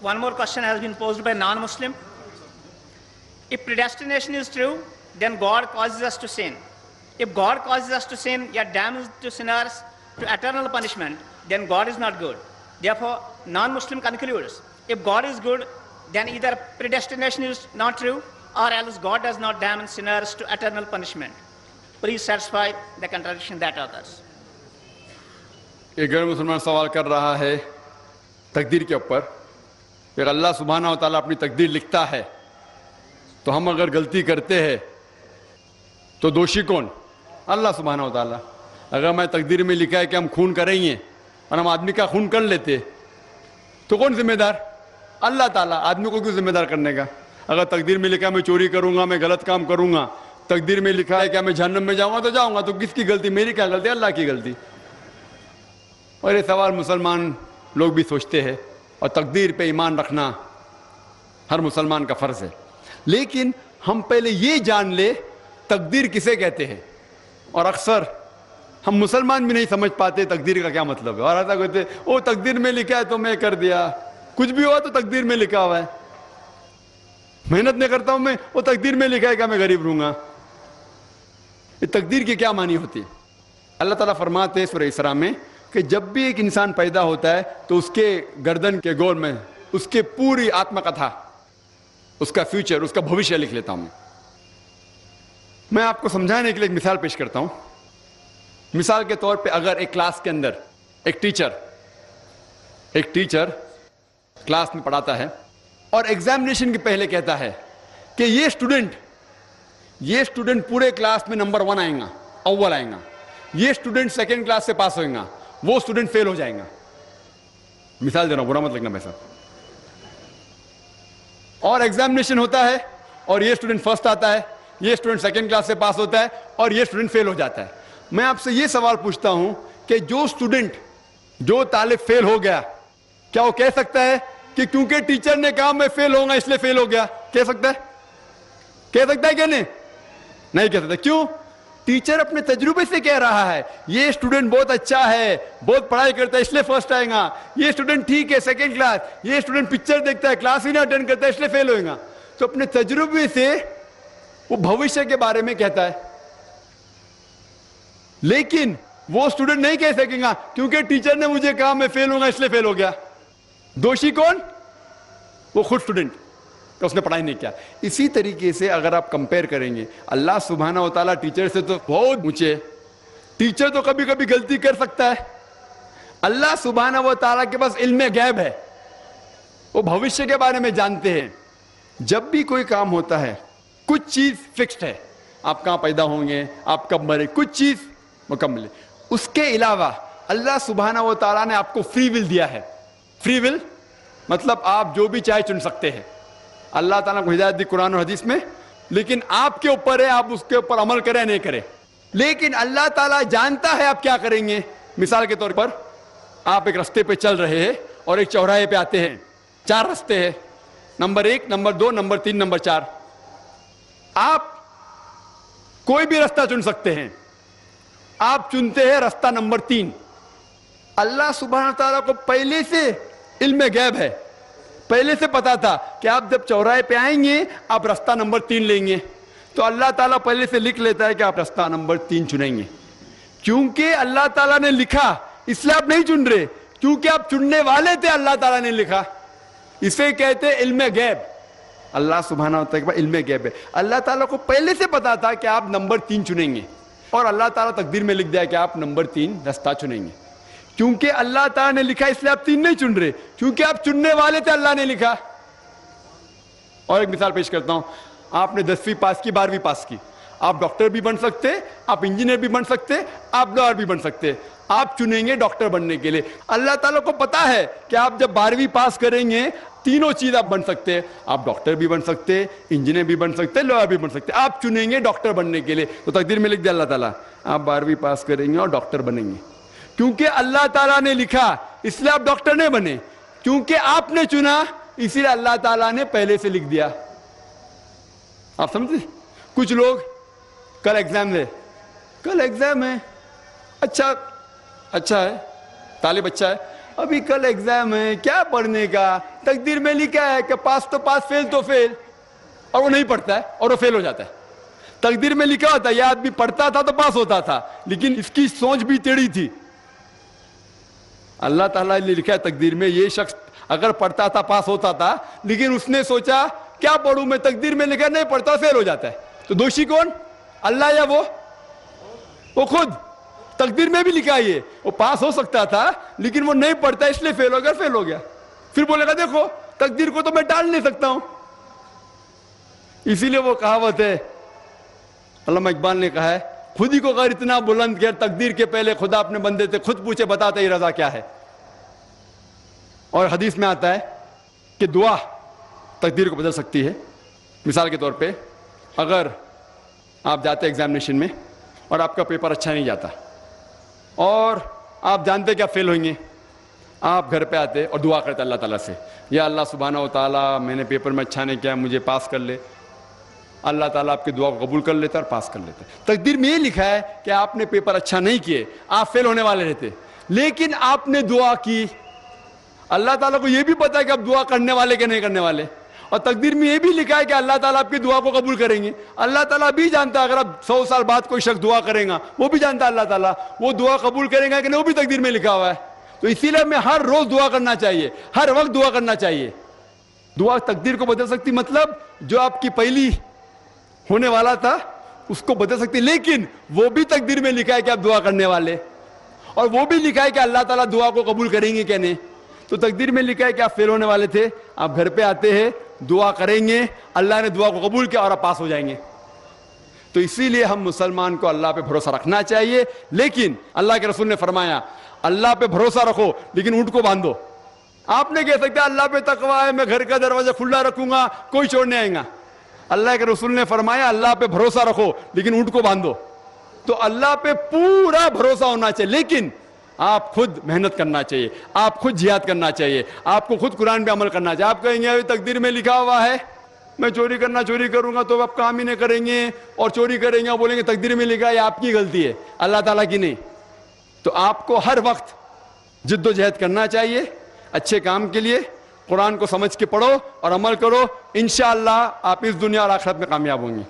one more question has been posed by non-Muslim. If predestination is true, then God causes us to sin. If God causes us to sin, yet damns to sinners to eternal punishment, then God is not good. Therefore, non-Muslim concludes, if God is good, then either predestination is not true, or else God does not damn sinners to eternal punishment. Please satisfy the contradiction that occurs. ایک غیر مسلمان سوال کر رہا ہے تقدیر کے اوپر کہ اللہ سبحانہ و تعالیٰ اپنی تقدیر لکھتا ہے تو ہم اگر غلطی کرتے ہیں تو دوشی کون؟ اللہ سبحانہ و تعالیٰ. اگر میں تقدیر میں لکھا ہے کہ ہم خون کریں گے اور ہم آدمی کا خون کر لیتے تو کون ذمہ دار؟ اللہ تعالیٰ. آدمی کو کیوں ذمہ دار کرنے کا؟ اگر تقدیر میں لکھا ہے میں چوری کروں گا، میں غلط کام کروں گا، تقدیر میں لکھا ہے کہ میں جہنم میں جاؤں گا تو جاؤں گا، تو کس کی غلطی؟ میری کیا غلطی؟ اللہ کی غلطی. اور یہ سوال مسلمان لوگ بھی سوچتے ہیں، اور تقدیر پہ ایمان رکھنا ہر مسلمان کا فرض ہے. لیکن ہم پہلے یہ جان لے تقدیر کسے کہتے ہیں. اور اکثر ہم مسلمان بھی نہیں سمجھ پاتے تقدیر کا کیا مطلب ہے، اور ایسا کہتے او تقدیر میں لکھا ہے تو میں کر دیا، کچھ بھی ہوا تو تقدیر میں لکھا ہوا ہے، محنت نہیں کرتا ہوں میں، وہ تقدیر میں لکھا ہے کہ میں غریب رہوں گا. یہ تقدیر کی کیا معنی ہوتی ہے؟ اللہ تعالیٰ فرماتے ہیں سورہ اسراء میں کہ جب بھی ایک انسان پیدا ہوتا ہے تو اس کے گردن کے گول میں اس کے پوری آتما کتھا، اس کا فیوچر، اس کا بھوشیہ لکھ لیتا ہوں. میں آپ کو سمجھانے کے لیے ایک مثال پیش کرتا ہوں. مثال کے طور پہ اگر ایک کلاس کے اندر ایک ٹیچر کلاس میں پڑھاتا ہے اور ایگزامینیشن کے پہلے کہتا ہے کہ یہ اسٹوڈنٹ پورے کلاس میں نمبر 1 آئیں گا، اول آئیں گا، یہ اسٹوڈنٹ سیکنڈ کلاس سے پاس ہوئیں گا، وہ اسٹوڈنٹ فیل ہو جائیں گا. مثال دے رہا ہوں، برا مت لگنا پیسہ. اور ایگزامینیشن ہوتا ہے اور یہ اسٹوڈنٹ فرسٹ آتا ہے، یہ اسٹوڈنٹ سیکنڈ کلاس سے پاس ہوتا ہے اور یہ اسٹوڈنٹ فیل ہو جاتا ہے. میں آپ سے یہ سوال پوچھتا ہوں کہ جو طالب فیل ہو گیا، کیا وہ کہہ سکتا ہے کہ کیونکہ ٹیچر نے کہا میں فیل ہوں گا اس لیے فیل ہو گیا؟ کہہ سکتا ہے کہ نہیں کہہ سکتا. کیوں؟ ٹیچر اپنے تجربے سے کہہ رہا ہے یہ اسٹوڈنٹ بہت اچھا ہے، بہت پڑھائی کرتا ہے اس لیے فرسٹ آئے گا، یہ اسٹوڈنٹ ٹھیک ہے سیکنڈ کلاس، یہ اسٹوڈنٹ پکچر دیکھتا ہے کلاس ہی نہیں اٹینڈ کرتا ہے اس لیے فیل ہوئے گا. تو اپنے تجربے سے وہ بھوشیہ کے بارے میں کہتا ہے. لیکن وہ اسٹوڈنٹ نہیں کہہ سکے گا کیونکہ ٹیچر نے مجھے کہا میں فیل ہوں گا اس لیے فیل ہو گیا. دوشی کون؟ وہ خود اسٹوڈنٹ کہ اس نے پڑھائی نہیں کیا. اسی طریقے سے اگر آپ کمپیئر کریں گے، اللہ سبحانہ و تعالیٰ ٹیچر سے تو بہت اونچے. ٹیچر تو کبھی کبھی غلطی کر سکتا ہے. اللہ سبحانہ و تعالیٰ کے پاس علم غیب ہے، وہ بھوشیہ کے بارے میں جانتے ہیں. جب بھی کوئی کام ہوتا ہے کچھ چیز فکسڈ ہے، آپ کہاں پیدا ہوں گے، آپ کب مرے، کچھ چیز مکمل ہے. اس کے علاوہ اللہ سبحانہ و تعالیٰ نے آپ کو فری ول دیا ہے. فری ول مطلب آپ جو بھی چاہے چن سکتے ہیں. اللہ تعالیٰ کو ہدایت دی قرآن اور حدیث میں، لیکن آپ کے اوپر ہے آپ اس کے اوپر عمل کریں نہیں کریں. لیکن اللہ تعالیٰ جانتا ہے آپ کیا کریں گے. مثال کے طور پر آپ ایک رستے پہ چل رہے ہیں اور ایک چوراہے پہ آتے ہیں، 4 رستے ہیں، نمبر 1، نمبر 2، نمبر 3، نمبر 4. آپ کوئی بھی رستہ چن سکتے ہیں. آپ چنتے ہیں رستہ نمبر 3. اللہ سبحانہ تعالیٰ کو پہلے سے علم غیب ہے، پہلے سے پتا تھا کہ آپ جب چوراہے پہ آئیں گے آپ رستہ نمبر 3 لیں گے. تو اللہ تعالیٰ پہلے سے لکھ لیتا ہے کہ آپ رستہ نمبر 3 چنیں گے. کیونکہ اللہ تعالیٰ نے لکھا اس لیے آپ نہیں چن رہے، کیونکہ آپ چننے والے تھے، اللہ تعالیٰ نے لکھا. اسے کہتے علم غیب. اللہ سبحانہ و تعالیٰ کے پاس علم غیب ہے. اللہ تعالیٰ کو پہلے سے پتا تھا کہ آپ نمبر 3 چنیں گے، اور اللہ تعالیٰ تقدیر میں لکھ دیا کہ آپ نمبر 3 رستہ چنیں گے. کیونکہ اللہ تعالیٰ نے لکھا اس لیے آپ 3 نہیں چن رہے، کیونکہ آپ چننے والے تھے، اللہ نے لکھا. اور ایک مثال پیش کرتا ہوں. آپ نے 10ویں پاس کی، 12ویں پاس کی، آپ ڈاکٹر بھی بن سکتے، آپ انجینئر بھی بن سکتے، آپ لائر بھی بن سکتے. آپ چنیں گے ڈاکٹر بننے کے لیے. اللہ تعالیٰ کو پتا ہے کہ آپ جب 12ویں پاس کریں گے تینوں چیز آپ بن سکتے ہیں. آپ ڈاکٹر بھی بن سکتے، انجینئر بھی بن سکتے، لائر بھی بن سکتے. آپ چنیں گے ڈاکٹر بننے کے لیے. تو تقدیر میں لکھ دیا اللہ تعالیٰ آپ 12ویں پاس کریں گے اور ڈاکٹر بنیں گے. کیونکہ اللہ تعالیٰ نے لکھا اس لیے آپ ڈاکٹر نہیں بنے، کیونکہ آپ نے چنا اسی لیے اللہ تعالیٰ نے پہلے سے لکھ دیا. آپ سمجھتے؟ کچھ لوگ کل ایگزام ہے، اچھا ہے، طالب اچھا ہے، ابھی کل ایگزام ہے, کیا پڑھنے کا, تقدیر میں لکھا ہے کہ پاس تو پاس, فیل تو فیل, اور وہ نہیں پڑھتا ہے اور وہ فیل ہو جاتا ہے. تقدیر میں لکھا ہوتا ہے یہ آدمی پڑھتا تھا تو پاس ہوتا تھا, لیکن اس کی سوچ بھی ٹیڑھی تھی. اللہ تعالیٰ نے لکھا ہے تقدیر میں یہ شخص اگر پڑھتا تھا پاس ہوتا تھا, لیکن اس نے سوچا کیا پڑھوں میں, تقدیر میں لکھا نہیں پڑھتا فیل ہو جاتا ہے. تو دوشی کون, اللہ یا وہ خود. تقدیر میں بھی لکھا ہے وہ پاس ہو سکتا تھا لیکن وہ نہیں پڑھتا اس لیے فیل ہو گیا, فیل ہو گیا. پھر بولے گا دیکھو تقدیر کو تو میں ٹال نہیں سکتا ہوں. اسی لیے وہ کہاوت ہے, علامہ اقبال نے کہا ہے, خود ہی کو اگر اتنا بلند کیا, تقدیر کے پہلے خدا اپنے بندے سے خود پوچھے بتاتا یہ رضا کیا ہے. اور حدیث میں آتا ہے کہ دعا تقدیر کو بدل سکتی ہے. مثال کے طور پہ اگر آپ جاتے ایگزامینیشن میں اور آپ کا پیپر اچھا نہیں جاتا اور آپ جانتے کہ آپ فیل ہوئیں گے, آپ گھر پہ آتے اور دعا کرتے اللہ تعالیٰ سے, یا اللہ سبحانہ و تعالیٰ میں نے پیپر میں اچھا نہیں کیا, مجھے پاس کر لے. اللہ تعالیٰ آپ کی دعا کو قبول کر لیتا اور پاس کر لیتا. تقدیر میں یہ لکھا ہے کہ آپ نے پیپر اچھا نہیں کیے, آپ فیل ہونے والے رہتے, لیکن آپ نے دعا کی. اللہ تعالیٰ کو یہ بھی پتا ہے کہ آپ دعا کرنے والے کہ نہیں کرنے والے, اور تقدیر میں یہ بھی لکھا ہے کہ اللہ تعالیٰ آپ کی دعا کو قبول کریں گے. اللہ تعالیٰ بھی جانتا ہے اگر آپ 100 سال بعد کوئی شخص دعا کرے گا, وہ بھی جانتا ہے اللہ تعالیٰ وہ دعا قبول کریں گا کہ نہیں, وہ بھی تقدیر میں لکھا ہوا ہے. تو اسی لیے ہمیں ہر روز دعا کرنا چاہیے, ہر وقت دعا کرنا چاہیے. دعا تقدیر کو بدل سکتی, مطلب جو آپ کی پہلی ہونے والا تھا اس کو بدل سکتی, لیکن وہ بھی تقدیر میں لکھا ہے کہ آپ دعا کرنے والے, اور وہ بھی لکھا ہے کہ اللہ تعالیٰ دعا کو قبول کریں گے کہ نہیں. تو تقدیر میں لکھا ہے کہ آپ فیل ہونے والے تھے, آپ گھر پہ آتے ہیں, دعا کریں گے, اللہ نے دعا کو قبول کیا اور آپ پاس ہو جائیں گے. تو اسی لیے ہم مسلمان کو اللہ پہ بھروسہ رکھنا چاہیے. لیکن اللہ کے رسول نے فرمایا اللہ پہ بھروسہ رکھو لیکن اونٹ کو باندھو. آپ نے کہہ سکتے اللہ پہ تقویٰ ہے, میں گھر کا دروازہ کھلا رکھوں گا, کوئی چور نہیں آئے گا. اللہ کے رسول نے فرمایا اللہ پہ بھروسہ رکھو لیکن اونٹ کو باندھو. تو اللہ پہ پورا بھروسہ ہونا چاہیے, لیکن آپ خود محنت کرنا چاہیے, آپ خود جہاد کرنا چاہیے, آپ کو خود قرآن پہ عمل کرنا چاہیے. آپ کہیں گے تقدیر میں لکھا ہوا ہے میں چوری کروں گا تو آپ کام ہی نہیں کریں گے, اور چوری کریں گے اور بولیں گے تقدیر میں لکھا ہے, آپ کی غلطی ہے, اللہ تعالیٰ کی نہیں. تو آپ کو ہر وقت جد و جہد کرنا چاہیے اچھے کام کے لیے. قرآن کو سمجھ کے پڑھو اور عمل کرو, انشاءاللہ آپ اس دنیا اور آخرت میں کامیاب ہوں گے.